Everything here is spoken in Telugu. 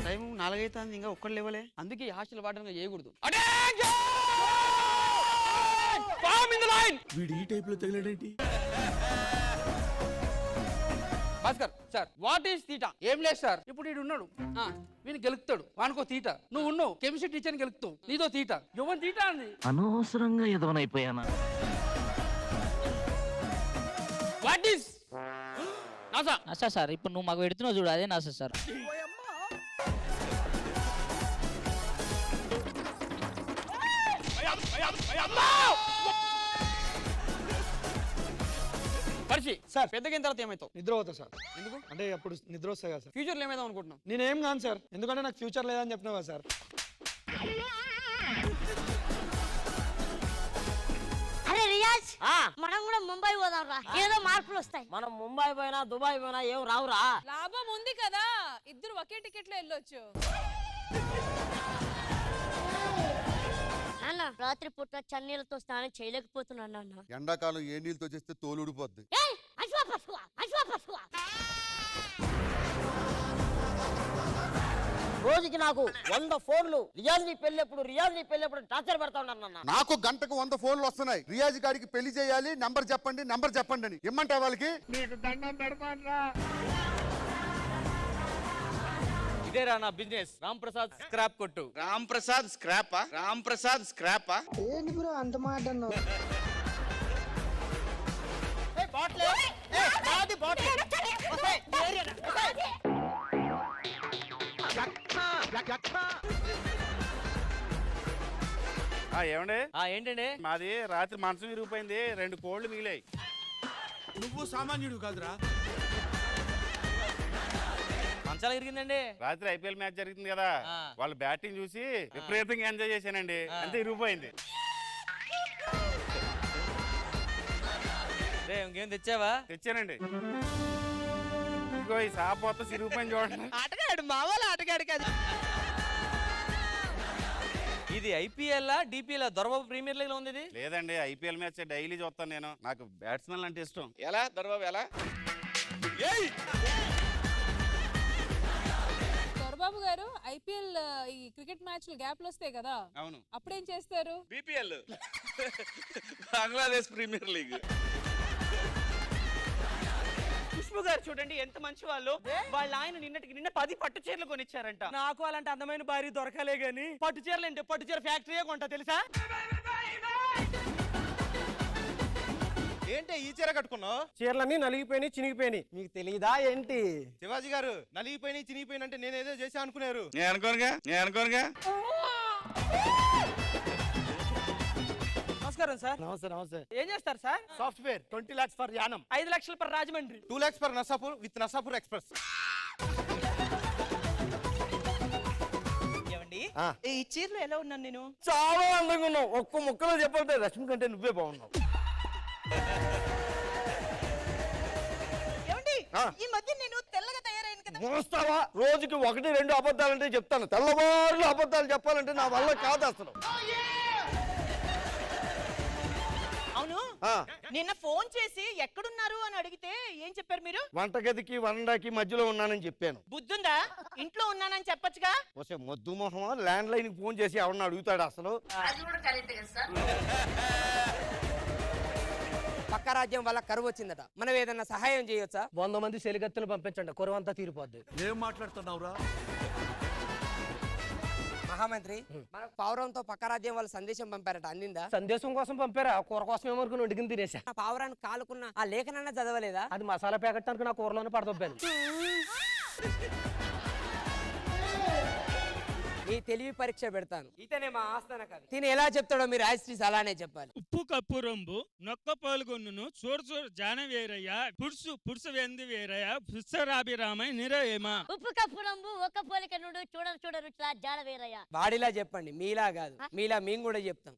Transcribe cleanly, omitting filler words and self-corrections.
టైం 4 అవుతుంది ఇంకా ఒక్కడు లేవలే. అందుకే ఈ హాస్టల్ వాడడం చేయకూడదు. వీడు ఈ టైప్ లో తగిలాడేంటి? Bhaskar sir, what is theta? ఏం లేదు సార్, ఇప్పుడు వీడు ఉన్నాడు, వీని గెలుపుతాడు, వానికో తీట. నువ్వు ఉన్నావు, కెమిస్ట్రీ టీచర్ని గెలుపుతావు, నీదో తీట. ఎవరి తీట అంది? అనవసరంగా ఎదవనైపోయానా? What is NASA? NASA sir, ఇప్పుడు నువ్వు మాకు పెడుతున్నావు చూడు, అదే నాసా సార్. పరిచి సార్, పెద్దగిన తర్వాత ఏమవుతావు? నిద్ర పోతా సార్. ఎందుకు? అంటే అప్పుడు నిద్ర వస్తాయి కదా సార్. ఫ్యూచర్లో ఏమైదాం అనుకుంటున్నావు? నేనేం కాను సార్, ఎందుకంటే నాకు ఫ్యూచర్ లేదని చెప్పినా కదా సార్. అరే రియాజ్, మనం కూడా ముంబై పోదాం రా, ఏదో మార్పులు వస్తాయి. మనం ముంబై పోయినా దుబాయ్ పోయినా ఏం రావురా. లాభం ఉంది కదా, ఇద్దరు ఒకే టికెట్ లో వెళ్ళొచ్చు. నాన్న, రాత్రి పూట చన్నీళ్ళతో స్నానం చేయలేకపోతున్నాను నాన్న. ఎండాకాలం ఏ నీళ్ళతో చేస్తే తోలు ఊడిపోద్ది. రోజుకి నాకు 100 ఫోన్లు రియాజ్ నీ పెళ్ళెప్పుడు టార్చర్ పెడతా ఉన్నాను. నాకు గంటకు 100 ఫోన్లు వస్తున్నాయి. రియాజ్ గారికి పెళ్లి చేయాలి, నంబర్ చెప్పండి అని. ఇమ్మంటే వాళ్ళకి ఇదేరా నా బిజినెస్, రామ్ ప్రసాద్ స్క్రాప్ కొట్టు. రామ్ ప్రసాద్ స్క్రాపా? ఏంటి బ్రో అంత మాట అన్నావు? ఏమండి? ఏంటండి? మాది రాత్రి మనసు విరిగిపోయింది, 2 కోళ్లు మిగిలాయి. నువ్వు సామాన్యుడు కాదురా. మంచాలు ఇరిగిందండి. రాత్రి ఐపీఎల్ మ్యాచ్ జరుగుతుంది కదా, వాళ్ళ బ్యాటింగ్ చూసి విపరీతంగా ఎంజాయ్ చేశానండి, అంతే ఇరిగిపోయింది. ఇంకేం తెచ్చావా? తెచ్చానండి. ఇదిగో ఈ సాప్ మొత్తం సిరిగిపోయింది చూడండి. ఆటగాడు మావాళ్ళ ఆటగాడు కాదు. ఇది IPL DPL Dorababu premier league లో ఉంది. లేదండి, ఐపీఎల్ మ్యాచ్ డైలీ చూస్తాను నేను. నాకు బ్యాట్స్మెన్ అంటే ఇష్టం. ఎలా దొరబాబు ఎలా? దొరబాబు గారు, ఐపీఎల్ ఈ క్రికెట్ మ్యాచ్లు గ్యాప్లు వస్తాయి కదా, అవును. అప్పుడేం చేస్తారు? BPL, Bangladesh premier league. Pushpu గారు చూడండి ఎంత మంచి వాళ్ళు. వాళ్ళ ఆయన నిన్న 10 పట్టు చీరలు కొనిచ్చారంట. నాకు అలాంటి అందమైన భార్య దొరకలే గాని పట్టు చీరలు అంటే పట్టు చీర ఫ్యాక్టరీయే కొంటా తెలుసా? ఏంటి ఈ చీర కట్టుకున్నావు? చీరలన్నీ నలిగిపోయినాయి, చినిగిపోయినాయి. మీకు తెలియదా ఏంటి? శివాజీ గారు, నలిగిపోయినాయి చినిగిపోయిన అంటే నేనేదో చేసా అనుకున్నారు. నేను అనుకోనుగా. నమస్కారం సార్. నమస్తే. ఏం చేస్తారు sir? Software. 20 lakhs for Yanam. 5 లక్షలు per Rajahmundry. 2 lakhs for Narsapur with Narsapur express. ఏమండి, ఈ చీరలో ఎలా ఉన్నాను నేను? చాలా అందంగా ఉన్నావు. ఒక్క ముక్కలో చెప్పాలంటే రష్మి కంటే నువ్వే బాగున్నావు. ఏమండి, ఈ మధ్య నేను తెల్లగా తయారైన కదా. మోస్తావా? రోజుకి 1-2 అబద్ధాలంటే చెప్తాను. తెల్లవారులు అబద్ధాలు చెప్పాలంటే నా వల్ల కాదు అసలు. అవును, నిన్న ఫోన్ చేసి ఎక్కడున్నారు అని అడిగితే ఏం చెప్పారు మీరు? వంటగదికి వరండాకి మధ్యలో ఉన్నానని చెప్పాను. బుద్ధుందా? ఇంట్లో ఉన్నానని చెప్పొచ్చుగా. వస్తే మొద్దు మొహమా ల్యాండ్ లైన్ కి ఫోన్ చేసి ఎవరన్నా అడుగుతాడు అసలు? పక్క రాజ్యం వల్ల కరువు వచ్చిందట, మనం ఏదన్నా సహాయం చేయొచ్చా? 100 మంది సెలిగత్తులు పంపించండి, కరువు అంతా తీరిపోద్ది. ఏం మాట్లాడుతున్నావురా? మహామంత్రి, మనకు పావురంతో పక్క రాజ్యం వాళ్ళ సందేశం పంపారట, అందిందా? సందేశం కోసం పంపారా? కూర కోసం ఏమనుకుని వండుకుని తినేసా. పావురాన్ని కాలుకున్న ఆ లేఖనన్నా చదవలేదా? అది మసాలా ప్యాకెట్ నా కూరలోనే పడదొబ్బాను. ఈ తెలివి పరీక్ష పెడతాను. ఇతనే మా ఆస్థాన కవి. తిని ఎలా చెప్తాడో మీరు ఆస్ట్రీస్ అలానే చెప్పాలి. ఉప్పు కప్పు రొంబు నొక్క పాల్గొన్ను చూడు చూడు జాన వేరయ్య పురుషు వెంది వేరయ్య పుష్సరాభిరామై నిరయేమా. ఉప్పు కప్పు రంబు ఒక్క పోలిక నుండి చూడరు జాడ వేరయ్య. వాడిలా చెప్పండి, మీలా కాదు. మీలా మేము కూడా చెప్తాం.